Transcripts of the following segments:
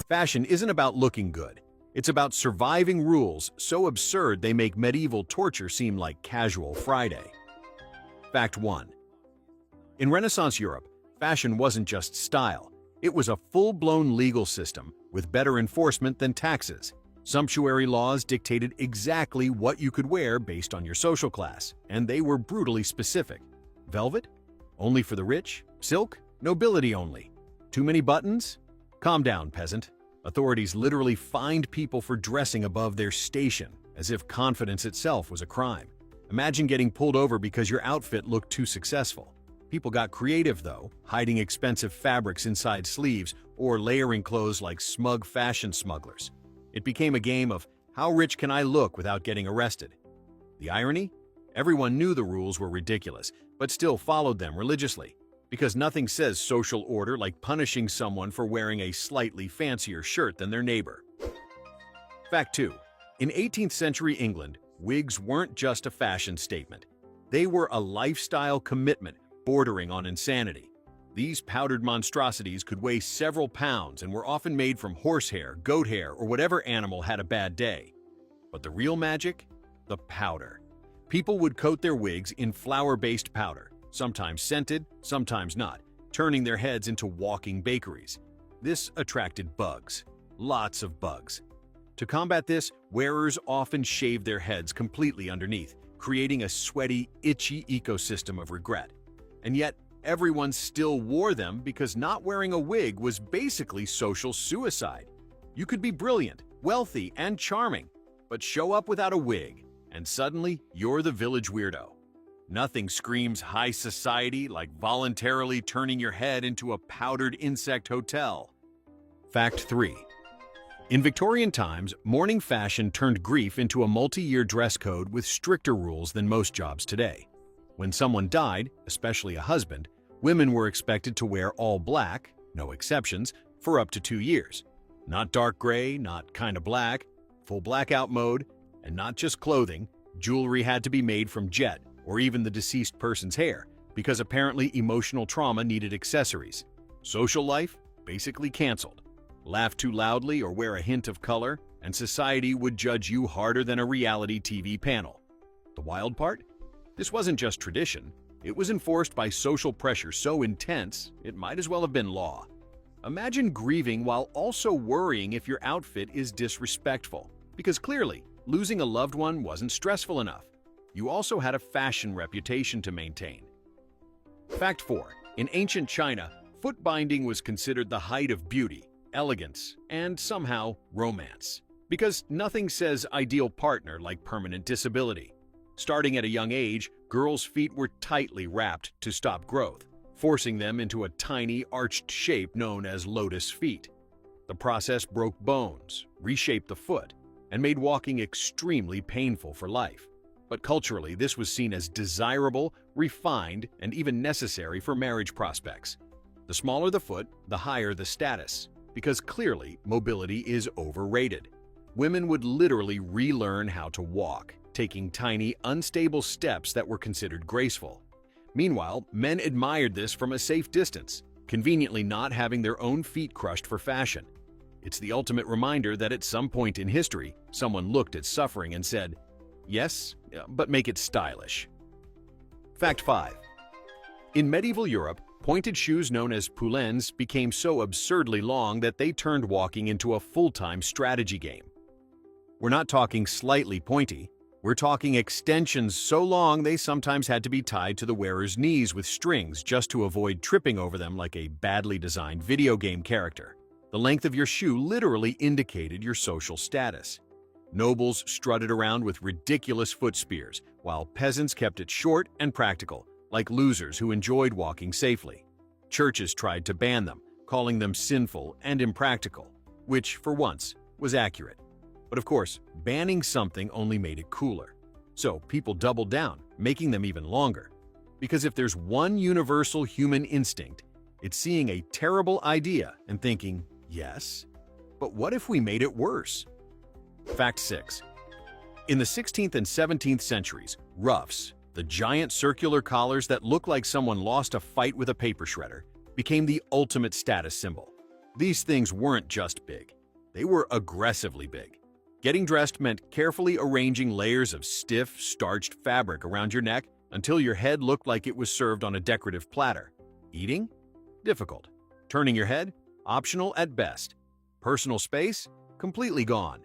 Fashion isn't about looking good. It's about surviving rules so absurd they make medieval torture seem like casual Friday. Fact 1. In Renaissance Europe, fashion wasn't just style. It was a full-blown legal system with better enforcement than taxes. Sumptuary laws dictated exactly what you could wear based on your social class, and they were brutally specific. Velvet? Only for the rich? Silk? Nobility only. Too many buttons? Calm down, peasant. Authorities literally fined people for dressing above their station, as if confidence itself was a crime. Imagine getting pulled over because your outfit looked too successful. People got creative, though, hiding expensive fabrics inside sleeves or layering clothes like smug fashion smugglers. It became a game of, how rich can I look without getting arrested? The irony? Everyone knew the rules were ridiculous, but still followed them religiously. Because nothing says social order like punishing someone for wearing a slightly fancier shirt than their neighbor. Fact 2. In 18th century England, wigs weren't just a fashion statement. They were a lifestyle commitment bordering on insanity. These powdered monstrosities could weigh several pounds and were often made from horsehair, goat hair, or whatever animal had a bad day. But the real magic? The powder. People would coat their wigs in flour-based powder, sometimes scented, sometimes not, turning their heads into walking bakeries. This attracted bugs. Lots of bugs. To combat this, wearers often shaved their heads completely underneath, creating a sweaty, itchy ecosystem of regret. And yet, everyone still wore them because not wearing a wig was basically social suicide. You could be brilliant, wealthy, and charming, but show up without a wig, and suddenly you're the village weirdo. Nothing screams high society like voluntarily turning your head into a powdered insect hotel. Fact 3. In Victorian times, mourning fashion turned grief into a multi-year dress code with stricter rules than most jobs today. When someone died, especially a husband, women were expected to wear all black, no exceptions, for up to 2 years. Not dark gray, not kinda black, full blackout mode, and not just clothing, jewelry had to be made from jet, or even the deceased person's hair, because apparently emotional trauma needed accessories. Social life? Basically canceled. Laugh too loudly or wear a hint of color, and society would judge you harder than a reality TV panel. The wild part? This wasn't just tradition. It was enforced by social pressure so intense, it might as well have been law. Imagine grieving while also worrying if your outfit is disrespectful, because clearly, losing a loved one wasn't stressful enough. You also had a fashion reputation to maintain. Fact 4. In ancient China, foot binding was considered the height of beauty, elegance, and somehow romance. Because nothing says ideal partner like permanent disability. Starting at a young age, girls' feet were tightly wrapped to stop growth, forcing them into a tiny, arched shape known as lotus feet. The process broke bones, reshaped the foot, and made walking extremely painful for life. But culturally, this was seen as desirable, refined, and even necessary for marriage prospects. The smaller the foot, the higher the status, because clearly mobility is overrated. Women would literally relearn how to walk, taking tiny, unstable steps that were considered graceful. Meanwhile, men admired this from a safe distance, conveniently not having their own feet crushed for fashion. It's the ultimate reminder that at some point in history, someone looked at suffering and said, yes, but make it stylish. Fact 5. In medieval Europe, pointed shoes known as poulaines became so absurdly long that they turned walking into a full-time strategy game. We're not talking slightly pointy. We're talking extensions so long they sometimes had to be tied to the wearer's knees with strings just to avoid tripping over them like a badly designed video game character. The length of your shoe literally indicated your social status. Nobles strutted around with ridiculous foot spears, while peasants kept it short and practical, like losers who enjoyed walking safely. Churches tried to ban them, calling them sinful and impractical, which, for once, was accurate. But of course, banning something only made it cooler. So people doubled down, making them even longer. Because if there's one universal human instinct, it's seeing a terrible idea and thinking, yes, but what if we made it worse? Fact 6. In the 16th and 17th centuries, ruffs, the giant circular collars that look like someone lost a fight with a paper shredder, became the ultimate status symbol. These things weren't just big. They were aggressively big. Getting dressed meant carefully arranging layers of stiff, starched fabric around your neck until your head looked like it was served on a decorative platter. Eating? Difficult. Turning your head? Optional at best. Personal space? Completely gone.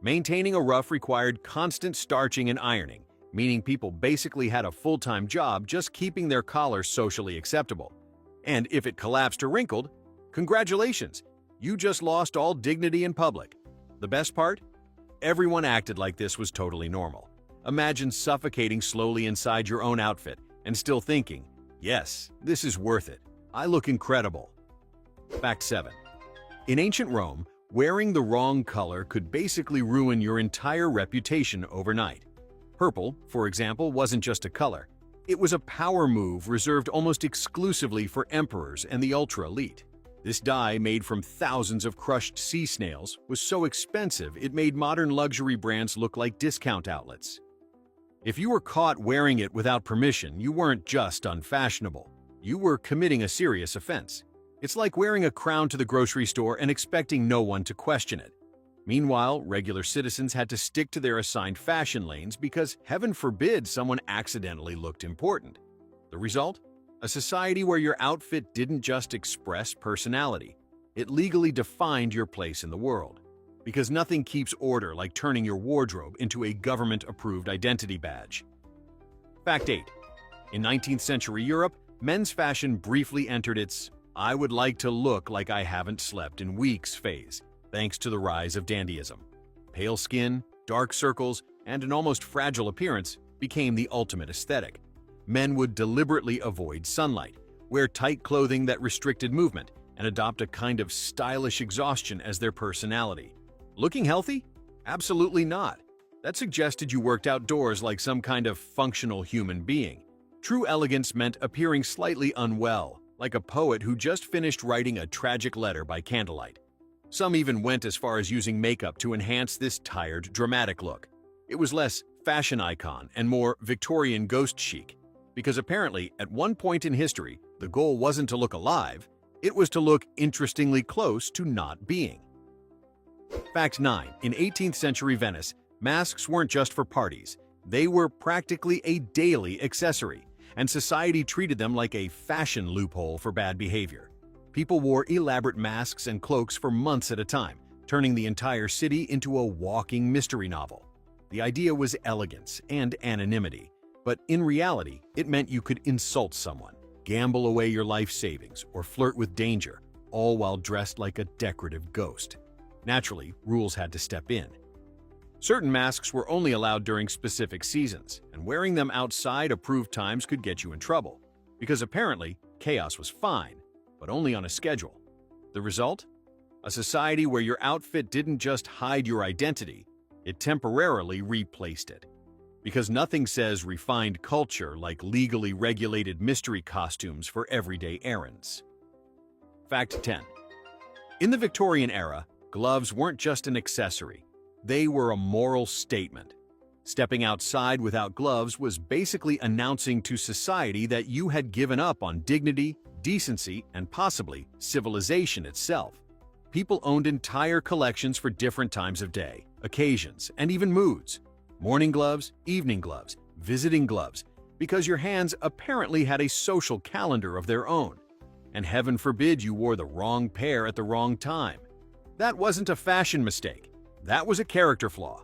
Maintaining a ruff required constant starching and ironing, meaning people basically had a full-time job just keeping their collar socially acceptable. And if it collapsed or wrinkled, congratulations, you just lost all dignity in public. The best part? Everyone acted like this was totally normal. Imagine suffocating slowly inside your own outfit and still thinking, yes, this is worth it. I look incredible. Fact 7. In ancient Rome, wearing the wrong color could basically ruin your entire reputation overnight. Purple, for example, wasn't just a color. It was a power move reserved almost exclusively for emperors and the ultra-elite. This dye, made from thousands of crushed sea snails, was so expensive it made modern luxury brands look like discount outlets. If you were caught wearing it without permission, you weren't just unfashionable. You were committing a serious offense. It's like wearing a crown to the grocery store and expecting no one to question it. Meanwhile, regular citizens had to stick to their assigned fashion lanes because, heaven forbid, someone accidentally looked important. The result? A society where your outfit didn't just express personality. It legally defined your place in the world. Because nothing keeps order like turning your wardrobe into a government-approved identity badge. Fact 8. In 19th century Europe, men's fashion briefly entered its "I would like to look like I haven't slept in weeks" phase, thanks to the rise of dandyism. Pale skin, dark circles, and an almost fragile appearance became the ultimate aesthetic. Men would deliberately avoid sunlight, wear tight clothing that restricted movement, and adopt a kind of stylish exhaustion as their personality. Looking healthy? Absolutely not. That suggested you worked outdoors like some kind of functional human being. True elegance meant appearing slightly unwell, like a poet who just finished writing a tragic letter by candlelight. Some even went as far as using makeup to enhance this tired, dramatic look. It was less fashion icon and more Victorian ghost chic, because apparently, at one point in history, the goal wasn't to look alive, it was to look interestingly close to not being. Fact 9. In 18th century Venice, masks weren't just for parties. They were practically a daily accessory, and society treated them like a fashion loophole for bad behavior. People wore elaborate masks and cloaks for months at a time, turning the entire city into a walking mystery novel. The idea was elegance and anonymity, but in reality, it meant you could insult someone, gamble away your life savings, or flirt with danger, all while dressed like a decorative ghost. Naturally, rules had to step in. Certain masks were only allowed during specific seasons, and wearing them outside approved times could get you in trouble, because apparently, chaos was fine, but only on a schedule. The result? A society where your outfit didn't just hide your identity, it temporarily replaced it. Because nothing says refined culture like legally regulated mystery costumes for everyday errands. Fact 10. In the Victorian era, gloves weren't just an accessory. They were a moral statement. Stepping outside without gloves was basically announcing to society that you had given up on dignity, decency, and possibly civilization itself. People owned entire collections for different times of day, occasions, and even moods. Morning gloves, evening gloves, visiting gloves, because your hands apparently had a social calendar of their own. And heaven forbid you wore the wrong pair at the wrong time. That wasn't a fashion mistake. That was a character flaw.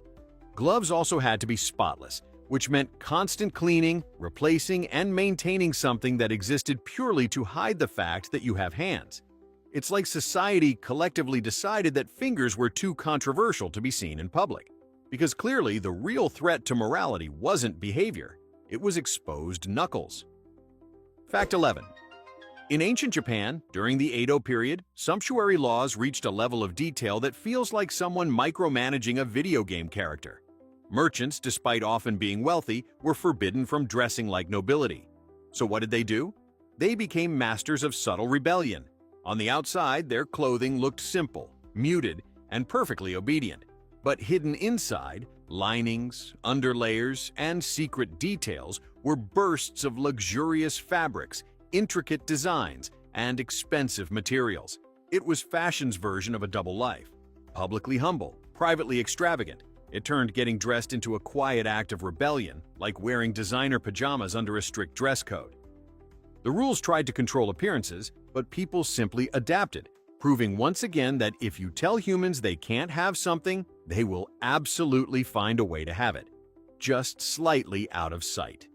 Gloves also had to be spotless, which meant constant cleaning, replacing, and maintaining something that existed purely to hide the fact that you have hands. It's like society collectively decided that fingers were too controversial to be seen in public. Because clearly the real threat to morality wasn't behavior, it was exposed knuckles. Fact 11. In ancient Japan, during the Edo period, sumptuary laws reached a level of detail that feels like someone micromanaging a video game character. Merchants, despite often being wealthy, were forbidden from dressing like nobility. So what did they do? They became masters of subtle rebellion. On the outside, their clothing looked simple, muted, and perfectly obedient. But hidden inside, linings, underlayers, and secret details were bursts of luxurious fabrics, intricate designs, and expensive materials. It was fashion's version of a double life. Publicly humble, privately extravagant, it turned getting dressed into a quiet act of rebellion, like wearing designer pajamas under a strict dress code. The rules tried to control appearances, but people simply adapted, proving once again that if you tell humans they can't have something, they will absolutely find a way to have it, just slightly out of sight.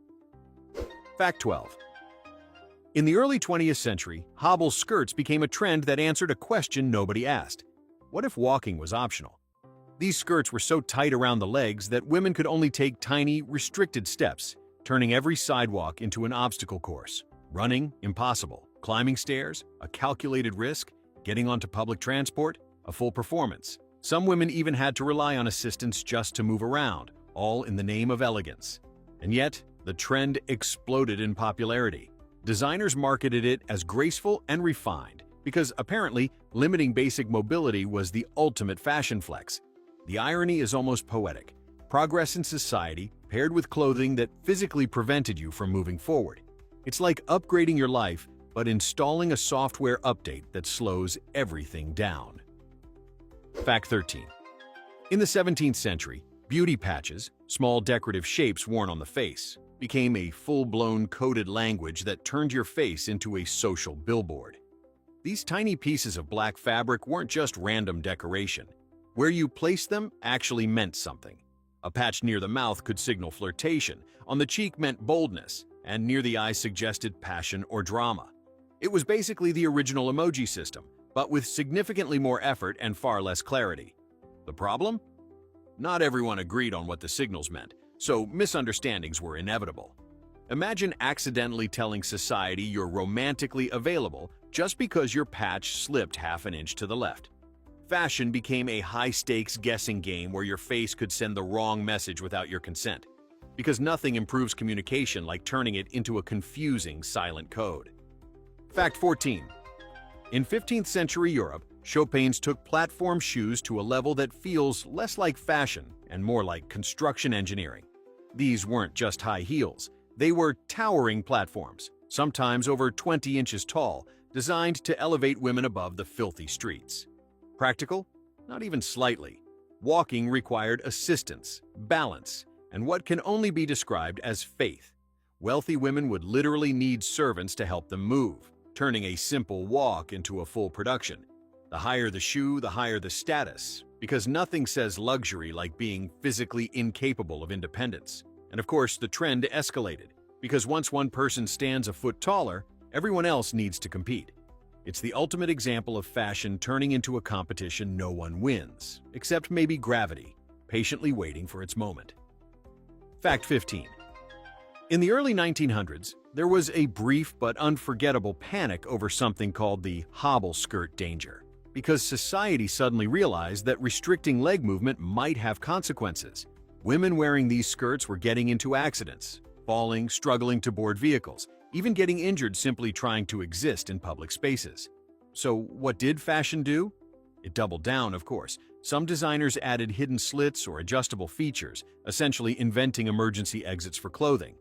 Fact 12. In the early 20th century, hobble skirts became a trend that answered a question nobody asked. What if walking was optional? These skirts were so tight around the legs that women could only take tiny, restricted steps, turning every sidewalk into an obstacle course. Running, impossible. Climbing stairs, a calculated risk. Getting onto public transport, a full performance. Some women even had to rely on assistance just to move around, all in the name of elegance. And yet, the trend exploded in popularity. Designers marketed it as graceful and refined because apparently limiting basic mobility was the ultimate fashion flex. The irony is almost poetic. Progress in society paired with clothing that physically prevented you from moving forward. It's like upgrading your life, but installing a software update that slows everything down. Fact 13. In the 17th century, beauty patches, small decorative shapes worn on the face, became a full-blown coded language that turned your face into a social billboard. These tiny pieces of black fabric weren't just random decoration. Where you placed them actually meant something. A patch near the mouth could signal flirtation, on the cheek meant boldness, and near the eye suggested passion or drama. It was basically the original emoji system, but with significantly more effort and far less clarity. The problem? Not everyone agreed on what the signals meant, so misunderstandings were inevitable. Imagine accidentally telling society you're romantically available just because your patch slipped half an inch to the left. Fashion became a high-stakes guessing game where your face could send the wrong message without your consent, because nothing improves communication like turning it into a confusing silent code. Fact 14. In 15th century Europe, Chopins took platform shoes to a level that feels less like fashion and more like construction engineering. These weren't just high heels, they were towering platforms, sometimes over 20 inches tall, designed to elevate women above the filthy streets. Practical? Not even slightly. Walking required assistance, balance, and what can only be described as faith. Wealthy women would literally need servants to help them move, turning a simple walk into a full production. The higher the shoe, the higher the status, because nothing says luxury like being physically incapable of independence. And of course, the trend escalated, because once one person stands a foot taller, everyone else needs to compete. It's the ultimate example of fashion turning into a competition no one wins, except maybe gravity, patiently waiting for its moment. Fact 15. In the early 1900s, there was a brief but unforgettable panic over something called the hobble skirt danger, because society suddenly realized that restricting leg movement might have consequences. Women wearing these skirts were getting into accidents, falling, struggling to board vehicles, even getting injured simply trying to exist in public spaces. So what did fashion do? It doubled down, of course. Some designers added hidden slits or adjustable features, essentially inventing emergency exits for clothing.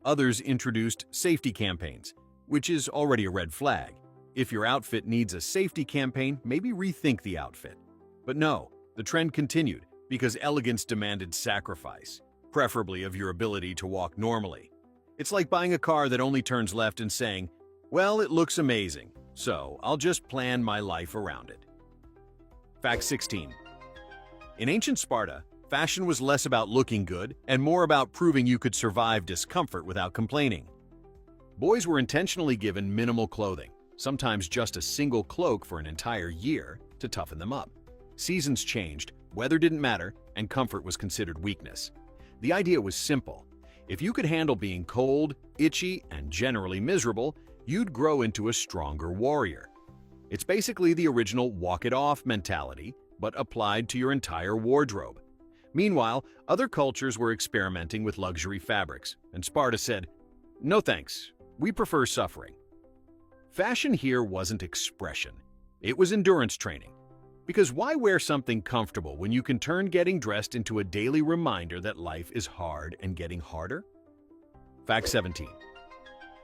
Others introduced safety campaigns, which is already a red flag. If your outfit needs a safety campaign, maybe rethink the outfit. But no, the trend continued because elegance demanded sacrifice, preferably of your ability to walk normally. It's like buying a car that only turns left and saying, well, it looks amazing, so I'll just plan my life around it. Fact 16. In ancient Sparta, fashion was less about looking good and more about proving you could survive discomfort without complaining. Boys were intentionally given minimal clothing, sometimes just a single cloak for an entire year, to toughen them up. Seasons changed, weather didn't matter, and comfort was considered weakness. The idea was simple. If you could handle being cold, itchy, and generally miserable, you'd grow into a stronger warrior. It's basically the original walk it off mentality, but applied to your entire wardrobe. Meanwhile, other cultures were experimenting with luxury fabrics, and Sparta said, no thanks, we prefer suffering. Fashion here wasn't expression, it was endurance training. Because why wear something comfortable when you can turn getting dressed into a daily reminder that life is hard and getting harder? Fact 17.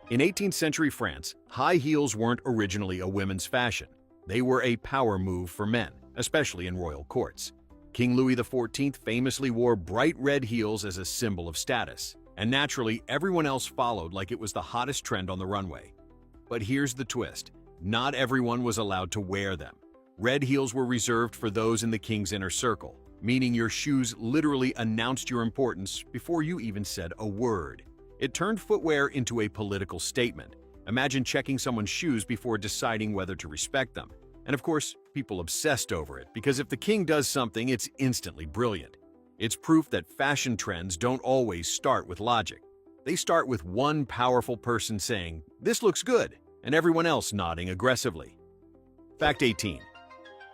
In 18th century France, high heels weren't originally a women's fashion. They were a power move for men. especially in royal courts. King Louis XIV famously wore bright red heels as a symbol of status, and naturally, everyone else followed like it was the hottest trend on the runway. But here's the twist. Not everyone was allowed to wear them. Red heels were reserved for those in the king's inner circle, meaning your shoes literally announced your importance before you even said a word. It turned footwear into a political statement. Imagine checking someone's shoes before deciding whether to respect them. And of course, people obsessed over it, because if the king does something, it's instantly brilliant. It's proof that fashion trends don't always start with logic. They start with one powerful person saying, "This looks good," and everyone else nodding aggressively. Fact 18.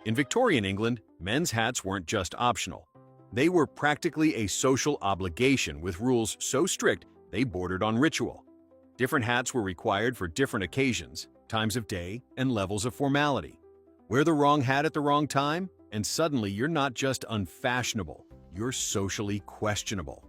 In Victorian England, men's hats weren't just optional. They were practically a social obligation, with rules so strict they bordered on ritual. Different hats were required for different occasions, times of day, and levels of formality. Wear the wrong hat at the wrong time, and suddenly you're not just unfashionable, you're socially questionable.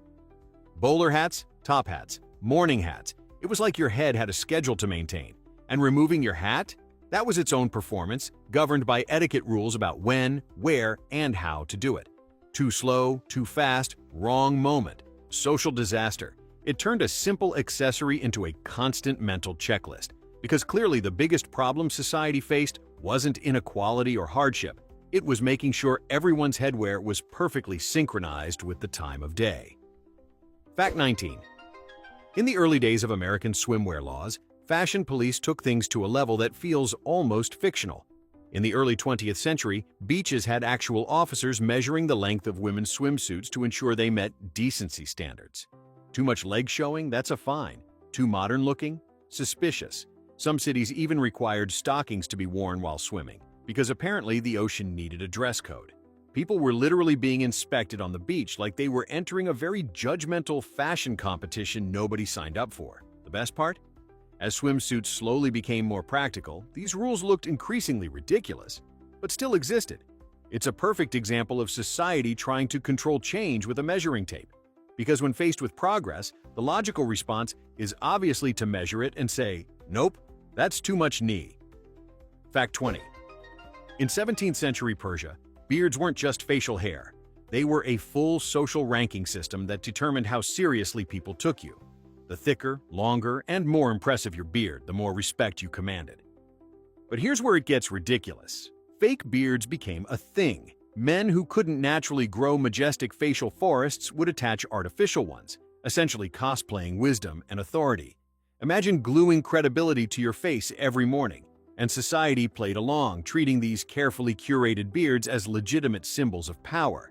Bowler hats, top hats, morning hats. It was like your head had a schedule to maintain. And removing your hat? That was its own performance, governed by etiquette rules about when, where, and how to do it. Too slow, too fast, wrong moment. Social disaster. It turned a simple accessory into a constant mental checklist, because clearly the biggest problem society faced wasn't inequality or hardship. It was making sure everyone's headwear was perfectly synchronized with the time of day. Fact 19. In the early days of American swimwear laws, fashion police took things to a level that feels almost fictional. In the early 20th century, beaches had actual officers measuring the length of women's swimsuits to ensure they met decency standards. Too much leg showing? That's a fine. Too modern looking? Suspicious. Some cities even required stockings to be worn while swimming, because apparently the ocean needed a dress code. People were literally being inspected on the beach like they were entering a very judgmental fashion competition nobody signed up for. The best part? As swimsuits slowly became more practical, these rules looked increasingly ridiculous, but still existed. It's a perfect example of society trying to control change with a measuring tape. Because when faced with progress, the logical response is obviously to measure it and say, "Nope, that's too much knee." Fact 20. In 17th century Persia, beards weren't just facial hair. They were a full social ranking system that determined how seriously people took you. The thicker, longer, and more impressive your beard, the more respect you commanded. But here's where it gets ridiculous. Fake beards became a thing. Men who couldn't naturally grow majestic facial forests would attach artificial ones, essentially cosplaying wisdom and authority. Imagine gluing credibility to your face every morning, and society played along, treating these carefully curated beards as legitimate symbols of power.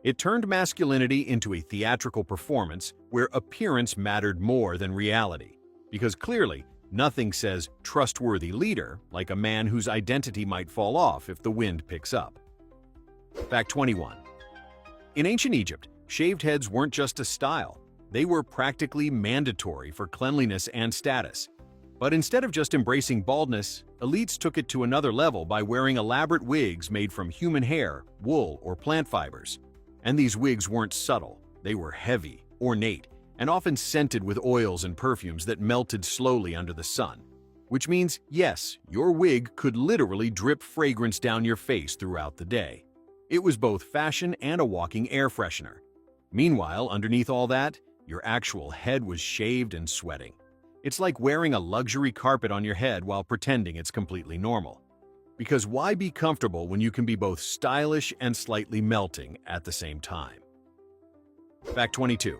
It turned masculinity into a theatrical performance where appearance mattered more than reality, because clearly, nothing says trustworthy leader like a man whose identity might fall off if the wind picks up. Fact 21. In ancient Egypt, shaved heads weren't just a style. They were practically mandatory for cleanliness and status. But instead of just embracing baldness, elites took it to another level by wearing elaborate wigs made from human hair, wool, or plant fibers. And these wigs weren't subtle. They were heavy, ornate, and often scented with oils and perfumes that melted slowly under the sun. Which means, yes, your wig could literally drip fragrance down your face throughout the day. It was both fashion and a walking air freshener. Meanwhile, underneath all that, your actual head was shaved and sweating. It's like wearing a luxury carpet on your head while pretending it's completely normal. Because why be comfortable when you can be both stylish and slightly melting at the same time? Fact 22.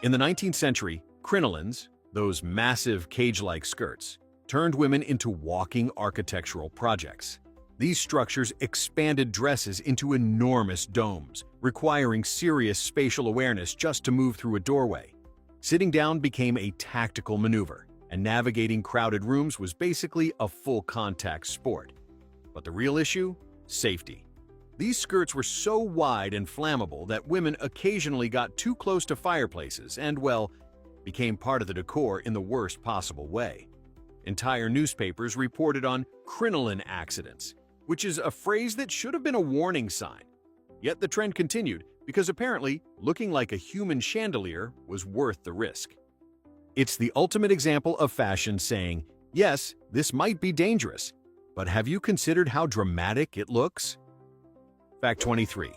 In the 19th century, crinolines, those massive cage-like skirts, turned women into walking architectural projects. These structures expanded dresses into enormous domes, requiring serious spatial awareness just to move through a doorway. Sitting down became a tactical maneuver, and navigating crowded rooms was basically a full-contact sport. But the real issue? Safety. These skirts were so wide and flammable that women occasionally got too close to fireplaces and, well, became part of the decor in the worst possible way. Entire newspapers reported on crinoline accidents, which is a phrase that should have been a warning sign. Yet the trend continued because apparently looking like a human chandelier was worth the risk. It's the ultimate example of fashion saying, yes, this might be dangerous, but have you considered how dramatic it looks? Fact 23.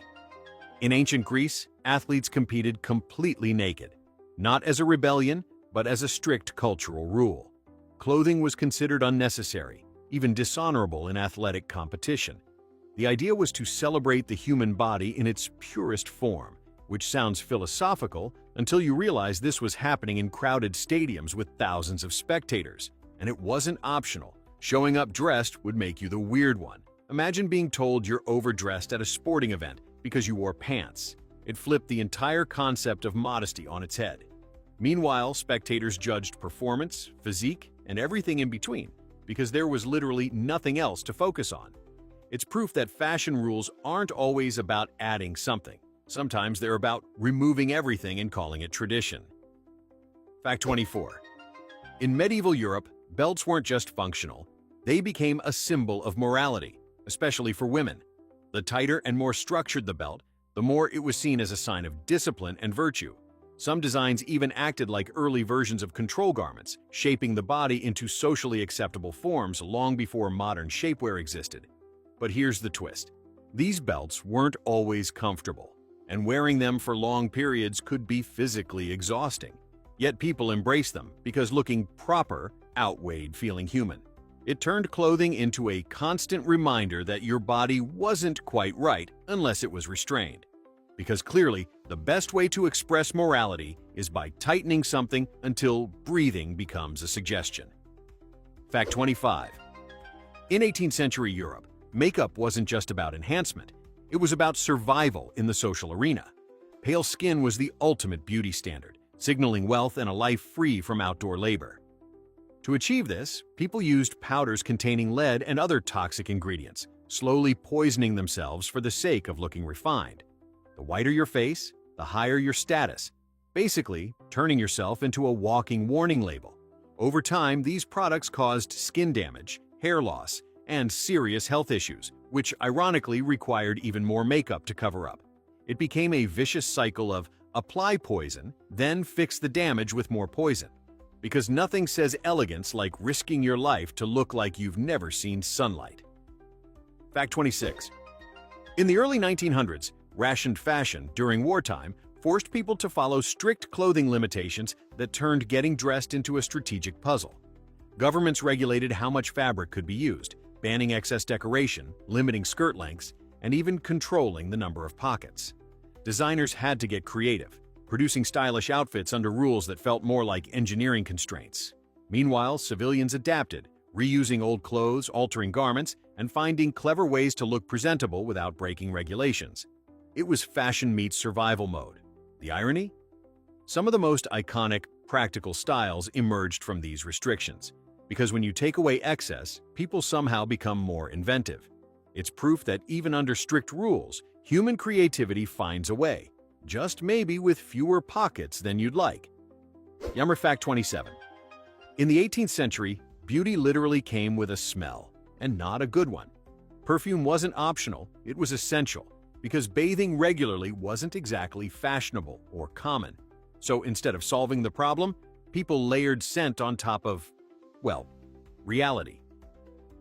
In ancient Greece, athletes competed completely naked, not as a rebellion, but as a strict cultural rule. Clothing was considered unnecessary, even dishonorable in athletic competition. The idea was to celebrate the human body in its purest form, which sounds philosophical until you realize this was happening in crowded stadiums with thousands of spectators, and it wasn't optional. Showing up dressed would make you the weird one. Imagine being told you're overdressed at a sporting event because you wore pants. It flipped the entire concept of modesty on its head. Meanwhile, spectators judged performance, physique, and everything in between, because there was literally nothing else to focus on. It's proof that fashion rules aren't always about adding something. Sometimes they're about removing everything and calling it tradition. Fact 24. In medieval Europe, belts weren't just functional. They became a symbol of morality, especially for women. The tighter and more structured the belt, the more it was seen as a sign of discipline and virtue. Some designs even acted like early versions of control garments, shaping the body into socially acceptable forms long before modern shapewear existed. But here's the twist. These belts weren't always comfortable, and wearing them for long periods could be physically exhausting. Yet people embraced them because looking proper outweighed feeling human. It turned clothing into a constant reminder that your body wasn't quite right unless it was restrained. Because clearly, the best way to express morality is by tightening something until breathing becomes a suggestion. Fact 25. In 18th century Europe, makeup wasn't just about enhancement. It was about survival in the social arena. Pale skin was the ultimate beauty standard, signaling wealth and a life free from outdoor labor. To achieve this, people used powders containing lead and other toxic ingredients, slowly poisoning themselves for the sake of looking refined. The whiter your face, the higher your status, basically turning yourself into a walking warning label. Over time, these products caused skin damage, hair loss, and serious health issues, which ironically required even more makeup to cover up. It became a vicious cycle of apply poison, then fix the damage with more poison. Because nothing says elegance like risking your life to look like you've never seen sunlight. Fact 26. In the early 1900s, rationed fashion during wartime forced people to follow strict clothing limitations that turned getting dressed into a strategic puzzle. Governments regulated how much fabric could be used, banning excess decoration, limiting skirt lengths, and even controlling the number of pockets. Designers had to get creative, producing stylish outfits under rules that felt more like engineering constraints. Meanwhile, civilians adapted, reusing old clothes, altering garments, and finding clever ways to look presentable without breaking regulations. It was fashion meets survival mode. The irony? Some of the most iconic, practical styles emerged from these restrictions. Because when you take away excess, people somehow become more inventive. It's proof that even under strict rules, human creativity finds a way, just maybe with fewer pockets than you'd like. Yummer Fact 27. In the 18th century, beauty literally came with a smell, and not a good one. Perfume wasn't optional, it was essential, because bathing regularly wasn't exactly fashionable or common. So instead of solving the problem, people layered scent on top of, well, reality.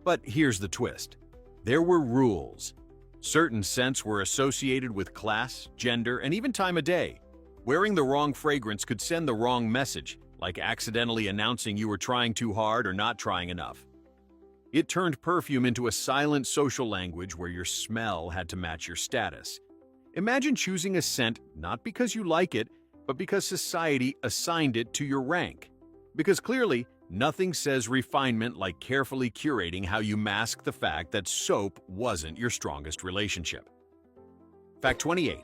But here's the twist. There were rules. Certain scents were associated with class, gender, and even time of day. Wearing the wrong fragrance could send the wrong message, like accidentally announcing you were trying too hard or not trying enough. It turned perfume into a silent social language where your smell had to match your status. Imagine choosing a scent not because you like it, but because society assigned it to your rank. Because clearly, nothing says refinement like carefully curating how you mask the fact that soap wasn't your strongest relationship. Fact 28.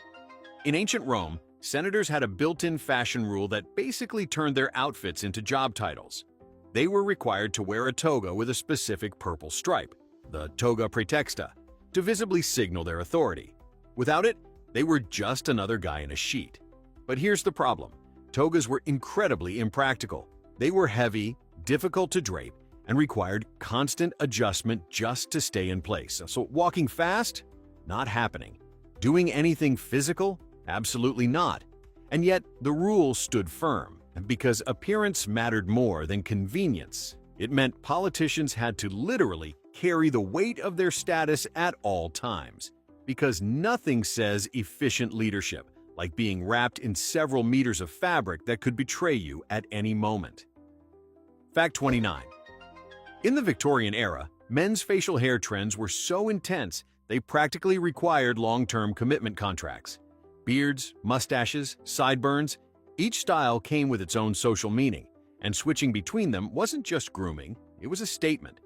In ancient Rome, senators had a built-in fashion rule that basically turned their outfits into job titles. They were required to wear a toga with a specific purple stripe, the toga praetexta, to visibly signal their authority. Without it, they were just another guy in a sheet. But here's the problem. Togas were incredibly impractical. They were heavy, difficult to drape, and required constant adjustment just to stay in place. So walking fast? Not happening. Doing anything physical? Absolutely not. And yet, the rule stood firm, because appearance mattered more than convenience. It meant politicians had to literally carry the weight of their status at all times. Because nothing says efficient leadership like being wrapped in several meters of fabric that could betray you at any moment. Fact 29. In the Victorian era, men's facial hair trends were so intense they practically required long-term commitment contracts. Beards, mustaches, sideburns, each style came with its own social meaning, and switching between them wasn't just grooming, it was a statement.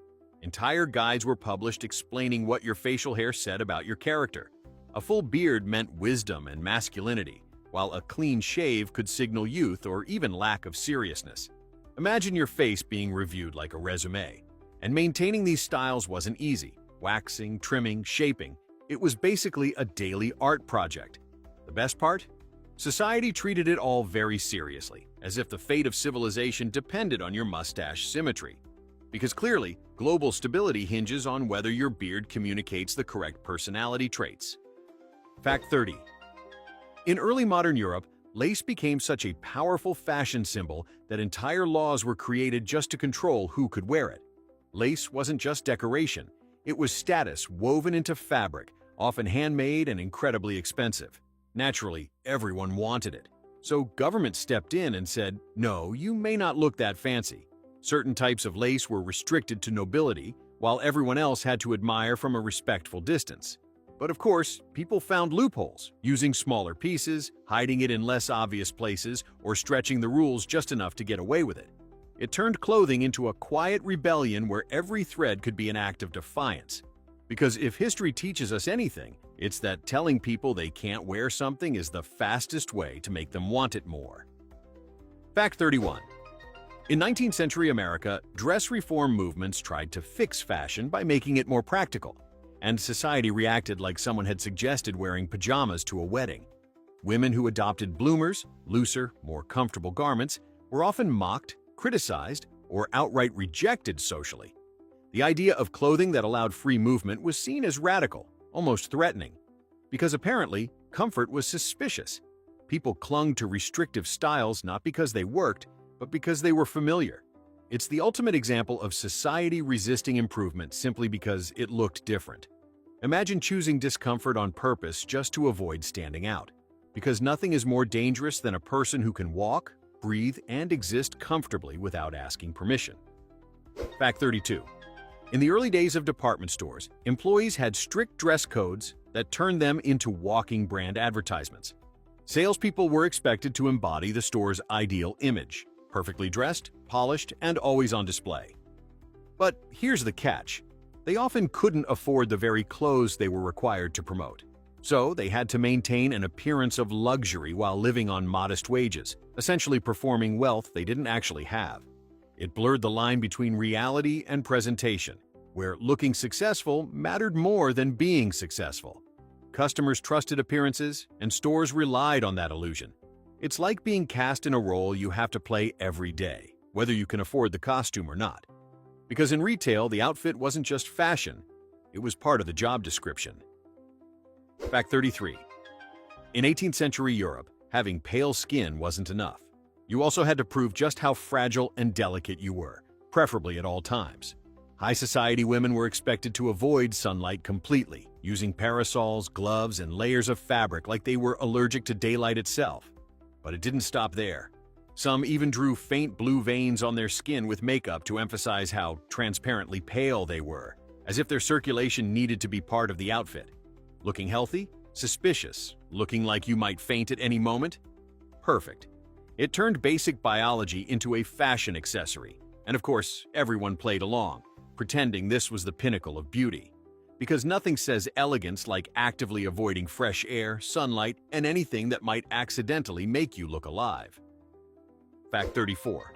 Entire guides were published explaining what your facial hair said about your character. A full beard meant wisdom and masculinity, while a clean shave could signal youth or even lack of seriousness. Imagine your face being reviewed like a resume. And maintaining these styles wasn't easy. Waxing, trimming, shaping. It was basically a daily art project. The best part? Society treated it all very seriously, as if the fate of civilization depended on your mustache symmetry. Because clearly, global stability hinges on whether your beard communicates the correct personality traits. Fact 30. In early modern Europe, lace became such a powerful fashion symbol that entire laws were created just to control who could wear it. Lace wasn't just decoration, it was status woven into fabric, often handmade and incredibly expensive. Naturally, everyone wanted it. So government stepped in and said, no, you may not look that fancy. Certain types of lace were restricted to nobility, while everyone else had to admire from a respectful distance. But of course, people found loopholes, using smaller pieces, hiding it in less obvious places, or stretching the rules just enough to get away with it. It turned clothing into a quiet rebellion where every thread could be an act of defiance. Because if history teaches us anything, it's that telling people they can't wear something is the fastest way to make them want it more. Fact 31. In 19th century America, dress reform movements tried to fix fashion by making it more practical, and society reacted like someone had suggested wearing pajamas to a wedding. Women who adopted bloomers, looser, more comfortable garments, were often mocked, criticized, or outright rejected socially. The idea of clothing that allowed free movement was seen as radical, almost threatening, because apparently comfort was suspicious. People clung to restrictive styles not because they worked, but because they were familiar. It's the ultimate example of society resisting improvement simply because it looked different. Imagine choosing discomfort on purpose just to avoid standing out, because nothing is more dangerous than a person who can walk, breathe, and exist comfortably without asking permission. Fact 32. In the early days of department stores, employees had strict dress codes that turned them into walking brand advertisements. Salespeople were expected to embody the store's ideal image, perfectly dressed, polished, and always on display. But here's the catch. They often couldn't afford the very clothes they were required to promote. So they had to maintain an appearance of luxury while living on modest wages, essentially performing wealth they didn't actually have. It blurred the line between reality and presentation, where looking successful mattered more than being successful. Customers trusted appearances, and stores relied on that illusion. It's like being cast in a role you have to play every day, whether you can afford the costume or not. Because in retail, the outfit wasn't just fashion, it was part of the job description. Fact 33. In 18th century Europe, having pale skin wasn't enough. You also had to prove just how fragile and delicate you were, preferably at all times. High society women were expected to avoid sunlight completely, using parasols, gloves, and layers of fabric like they were allergic to daylight itself. But it didn't stop there. Some even drew faint blue veins on their skin with makeup to emphasize how transparently pale they were, as if their circulation needed to be part of the outfit. Looking healthy? Suspicious. Looking like you might faint at any moment? Perfect. It turned basic biology into a fashion accessory, and of course, everyone played along, pretending this was the pinnacle of beauty. Because nothing says elegance like actively avoiding fresh air, sunlight, and anything that might accidentally make you look alive. Fact 34.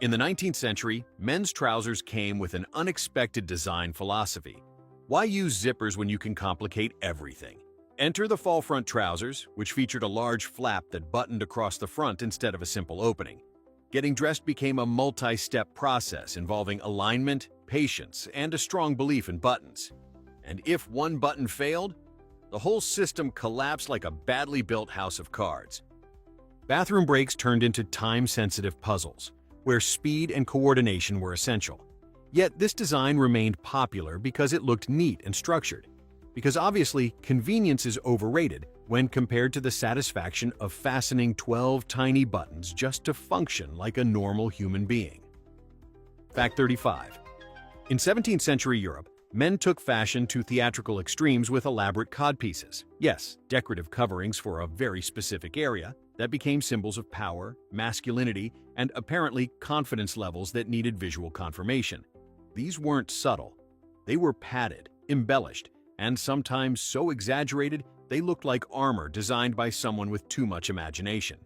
In the 19th century, men's trousers came with an unexpected design philosophy. Why use zippers when you can complicate everything? Enter the fall front trousers, which featured a large flap that buttoned across the front instead of a simple opening. Getting dressed became a multi-step process involving alignment, patience, and a strong belief in buttons. And if one button failed, the whole system collapsed like a badly built house of cards. Bathroom breaks turned into time-sensitive puzzles, where speed and coordination were essential. Yet this design remained popular because it looked neat and structured. because obviously convenience is overrated when compared to the satisfaction of fastening 12 tiny buttons just to function like a normal human being. Fact 35. In 17th century Europe, men took fashion to theatrical extremes with elaborate codpieces. Yes, decorative coverings for a very specific area that became symbols of power, masculinity, and apparently confidence levels that needed visual confirmation. These weren't subtle. They were padded, embellished, and sometimes so exaggerated they looked like armor designed by someone with too much imagination.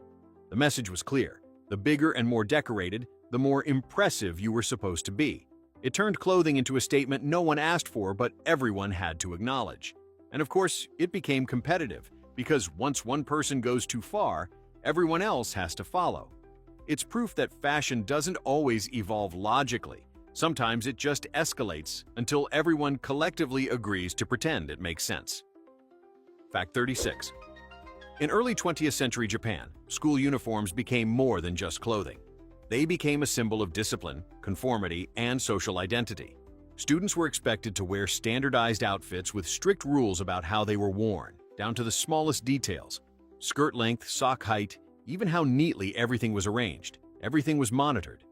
The message was clear. The bigger and more decorated, the more impressive you were supposed to be. It turned clothing into a statement no one asked for but everyone had to acknowledge. And of course, it became competitive, because once one person goes too far, everyone else has to follow. It's proof that fashion doesn't always evolve logically. Sometimes it just escalates until everyone collectively agrees to pretend it makes sense. Fact 36. In early 20th century Japan, school uniforms became more than just clothing. They became a symbol of discipline, conformity, and social identity. Students were expected to wear standardized outfits with strict rules about how they were worn, down to the smallest details. Skirt length, sock height, even how neatly everything was arranged. Everything was monitored.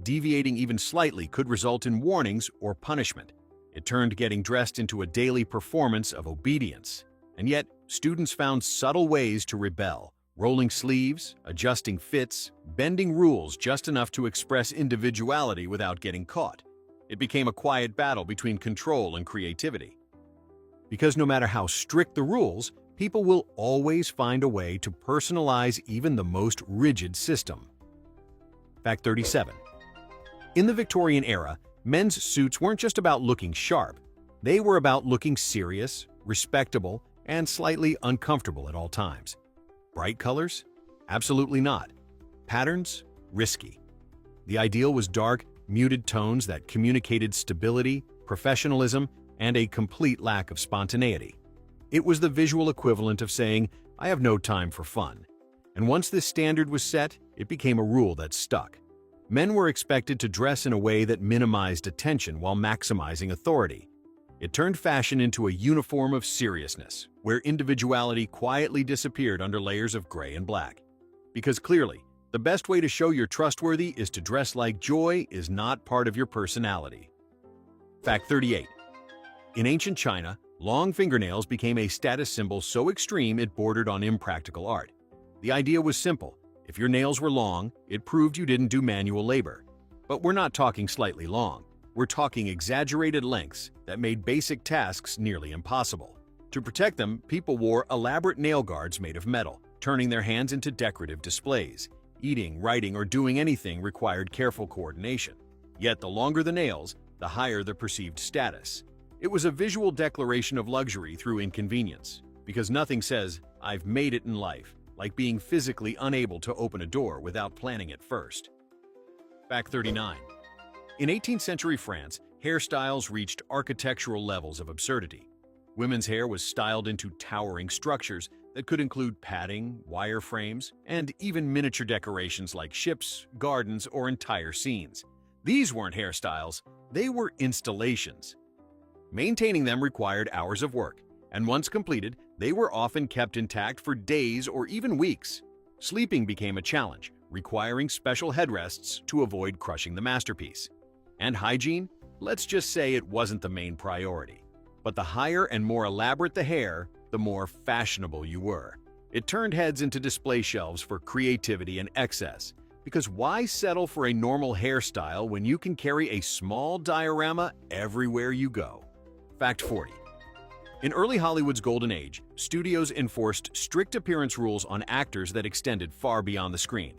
Deviating even slightly could result in warnings or punishment. It turned getting dressed into a daily performance of obedience. And yet, students found subtle ways to rebel. Rolling sleeves, adjusting fits, bending rules just enough to express individuality without getting caught. It became a quiet battle between control and creativity. Because no matter how strict the rules, people will always find a way to personalize even the most rigid system. Fact 37. In the Victorian era, men's suits weren't just about looking sharp. They were about looking serious, respectable, and slightly uncomfortable at all times. Bright colors? Absolutely not. Patterns? Risky. The ideal was dark, muted tones that communicated stability, professionalism, and a complete lack of spontaneity. It was the visual equivalent of saying, "I have no time for fun." And once this standard was set, it became a rule that stuck. Men were expected to dress in a way that minimized attention while maximizing authority. It turned fashion into a uniform of seriousness, where individuality quietly disappeared under layers of gray and black. Because clearly, the best way to show you're trustworthy is to dress like joy is not part of your personality. Fact 38. In ancient China, long fingernails became a status symbol so extreme it bordered on impractical art. The idea was simple. If your nails were long, it proved you didn't do manual labor. But we're not talking slightly long. We're talking exaggerated lengths that made basic tasks nearly impossible. To protect them, people wore elaborate nail guards made of metal, turning their hands into decorative displays. Eating, writing, or doing anything required careful coordination. Yet the longer the nails, the higher the perceived status. It was a visual declaration of luxury through inconvenience, because nothing says, "I've made it in life," like being physically unable to open a door without planning it first. Fact 39. In 18th century France, hairstyles reached architectural levels of absurdity. Women's hair was styled into towering structures that could include padding, wire frames, and even miniature decorations like ships, gardens, or entire scenes. These weren't hairstyles, they were installations. Maintaining them required hours of work, and once completed, they were often kept intact for days or even weeks. Sleeping became a challenge, requiring special headrests to avoid crushing the masterpiece. And hygiene? Let's just say it wasn't the main priority. But the higher and more elaborate the hair, the more fashionable you were. It turned heads into display shelves for creativity and excess. Because why settle for a normal hairstyle when you can carry a small diorama everywhere you go? Fact 40. In early Hollywood's golden age, studios enforced strict appearance rules on actors that extended far beyond the screen.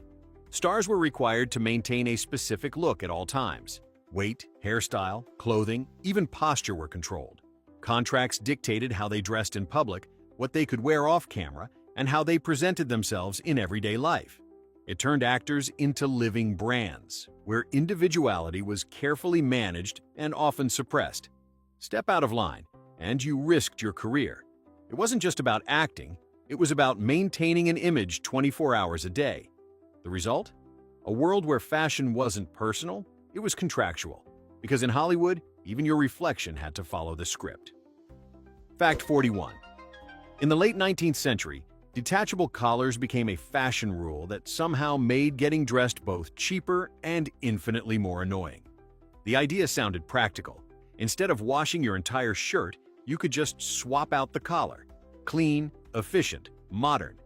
Stars were required to maintain a specific look at all times. Weight, hairstyle, clothing, even posture were controlled. Contracts dictated how they dressed in public, what they could wear off camera, and how they presented themselves in everyday life. It turned actors into living brands, where individuality was carefully managed and often suppressed. Step out of line, and you risked your career. It wasn't just about acting, it was about maintaining an image 24 hours a day. The result? A world where fashion wasn't personal, it was contractual. Because in Hollywood, even your reflection had to follow the script. Fact 41. In the late 19th century, detachable collars became a fashion rule that somehow made getting dressed both cheaper and infinitely more annoying. The idea sounded practical. Instead of washing your entire shirt, you could just swap out the collar. Clean, efficient, modern.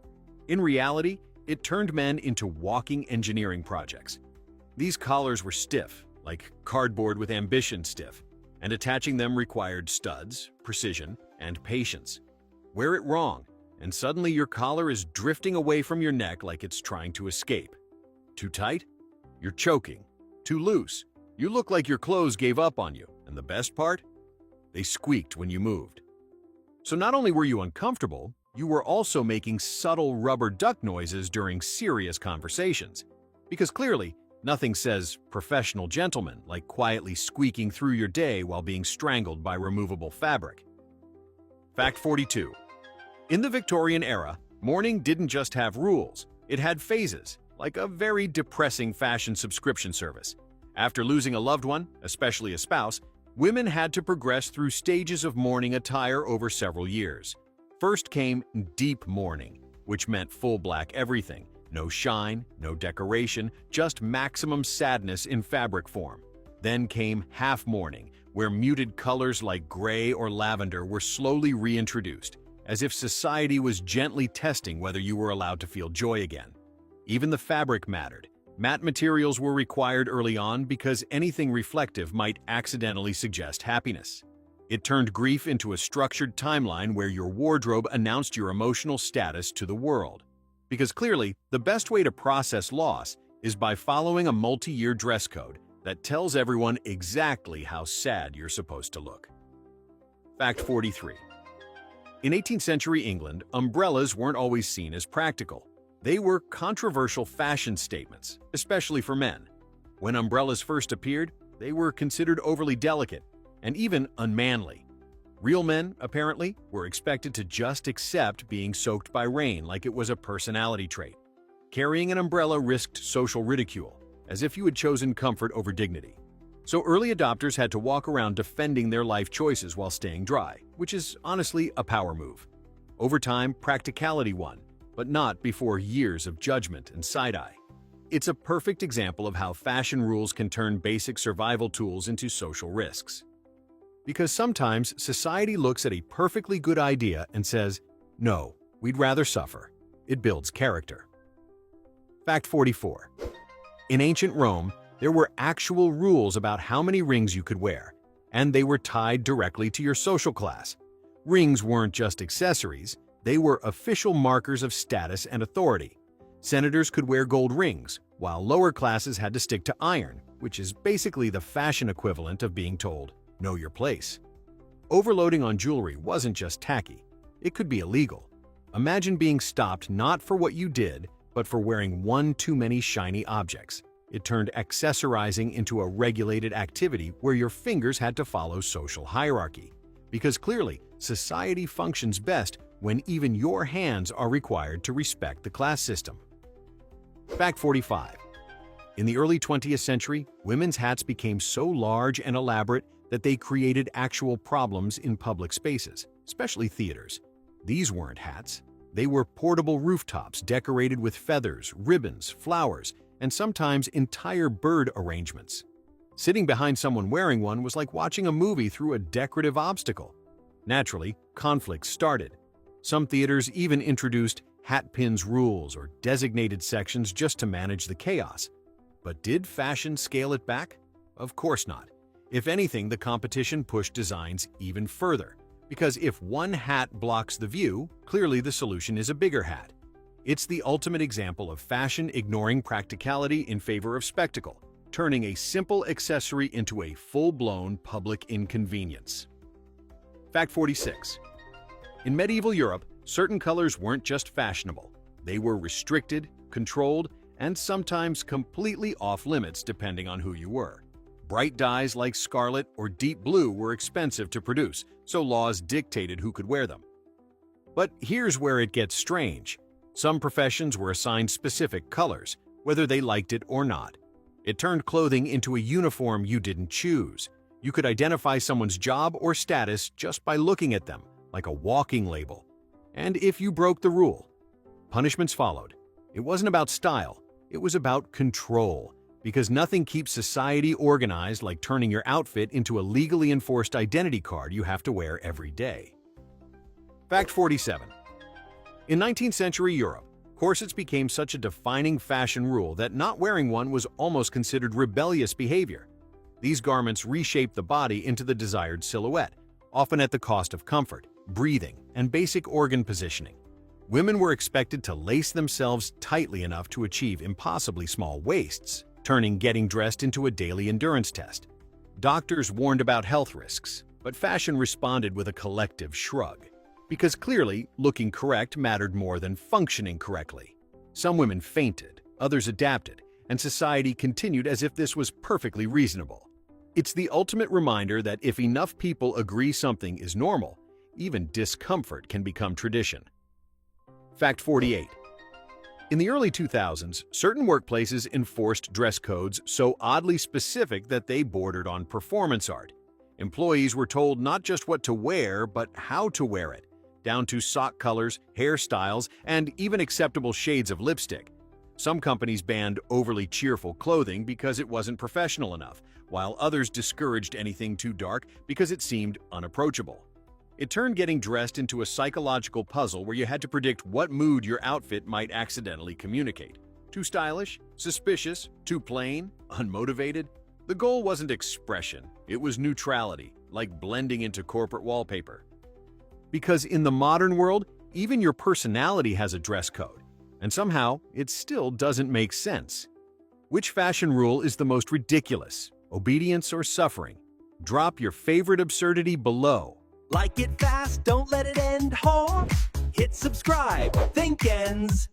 In reality, it turned men into walking engineering projects. These collars were stiff, like cardboard with ambition stiff, and attaching them required studs, precision, and patience. Wear it wrong, and suddenly your collar is drifting away from your neck like it's trying to escape. Too tight? You're choking. Too loose? You look like your clothes gave up on you, and the best part? They squeaked when you moved. So not only were you uncomfortable, you were also making subtle rubber duck noises during serious conversations. Because clearly, nothing says professional gentleman like quietly squeaking through your day while being strangled by removable fabric. Fact 42. In the Victorian era, mourning didn't just have rules, it had phases, like a very depressing fashion subscription service. After losing a loved one, especially a spouse, women had to progress through stages of mourning attire over several years. First came deep mourning, which meant full black everything. No shine, no decoration, just maximum sadness in fabric form. Then came half mourning, where muted colors like gray or lavender were slowly reintroduced, as if society was gently testing whether you were allowed to feel joy again. Even the fabric mattered. Matte materials were required early on because anything reflective might accidentally suggest happiness. It turned grief into a structured timeline where your wardrobe announced your emotional status to the world. Because clearly, the best way to process loss is by following a multi-year dress code that tells everyone exactly how sad you're supposed to look. Fact 43. In 18th century England, umbrellas weren't always seen as practical. They were controversial fashion statements, especially for men. When umbrellas first appeared, they were considered overly delicate and even unmanly. Real men, apparently, were expected to just accept being soaked by rain like it was a personality trait. Carrying an umbrella risked social ridicule, as if you had chosen comfort over dignity. So early adopters had to walk around defending their life choices while staying dry, which is honestly a power move. Over time, practicality won, but not before years of judgment and side-eye. It's a perfect example of how fashion rules can turn basic survival tools into social risks. Because sometimes society looks at a perfectly good idea and says, no, we'd rather suffer. It builds character. Fact 44. In ancient Rome, there were actual rules about how many rings you could wear, and they were tied directly to your social class. Rings weren't just accessories, they were official markers of status and authority. Senators could wear gold rings, while lower classes had to stick to iron, which is basically the fashion equivalent of being told, know your place. Overloading on jewelry wasn't just tacky, it could be illegal. Imagine being stopped not for what you did, but for wearing one too many shiny objects. It turned accessorizing into a regulated activity where your fingers had to follow social hierarchy. Because clearly, society functions best when even your hands are required to respect the class system. Fact 45. In the early 20th century, women's hats became so large and elaborate that they created actual problems in public spaces, especially theaters. These weren't hats. They were portable rooftops decorated with feathers, ribbons, flowers, and sometimes entire bird arrangements. Sitting behind someone wearing one was like watching a movie through a decorative obstacle. Naturally, conflicts started. Some theaters even introduced hat pins rules or designated sections just to manage the chaos. But did fashion scale it back? Of course not. If anything, the competition pushed designs even further. Because if one hat blocks the view, clearly the solution is a bigger hat. It's the ultimate example of fashion ignoring practicality in favor of spectacle, turning a simple accessory into a full-blown public inconvenience. Fact 46. In medieval Europe, certain colors weren't just fashionable. They were restricted, controlled, and sometimes completely off-limits depending on who you were. Bright dyes like scarlet or deep blue were expensive to produce, so laws dictated who could wear them. But here's where it gets strange. Some professions were assigned specific colors, whether they liked it or not. It turned clothing into a uniform you didn't choose. You could identify someone's job or status just by looking at them, like a walking label. And if you broke the rule, punishments followed. It wasn't about style, it was about control, because nothing keeps society organized like turning your outfit into a legally enforced identity card you have to wear every day. Fact 47. In 19th century Europe, corsets became such a defining fashion rule that not wearing one was almost considered rebellious behavior. These garments reshaped the body into the desired silhouette, often at the cost of comfort, breathing, and basic organ positioning. Women were expected to lace themselves tightly enough to achieve impossibly small waists, turning getting dressed into a daily endurance test. Doctors warned about health risks, but fashion responded with a collective shrug. Because clearly, looking correct mattered more than functioning correctly. Some women fainted, others adapted, and society continued as if this was perfectly reasonable. It's the ultimate reminder that if enough people agree something is normal, even discomfort can become tradition. Fact 48. In the early 2000s, certain workplaces enforced dress codes so oddly specific that they bordered on performance art. Employees were told not just what to wear, but how to wear it, down to sock colors, hairstyles, and even acceptable shades of lipstick. Some companies banned overly cheerful clothing because it wasn't professional enough, while others discouraged anything too dark because it seemed unapproachable. It turned getting dressed into a psychological puzzle where you had to predict what mood your outfit might accidentally communicate. Too stylish? Suspicious? Too plain? Unmotivated? The goal wasn't expression, it was neutrality, like blending into corporate wallpaper. Because in the modern world, even your personality has a dress code, and somehow it still doesn't make sense. Which fashion rule is the most ridiculous? Obedience or suffering? Drop your favorite absurdity below. Like it fast, don't let it end. Hit subscribe. Think ends.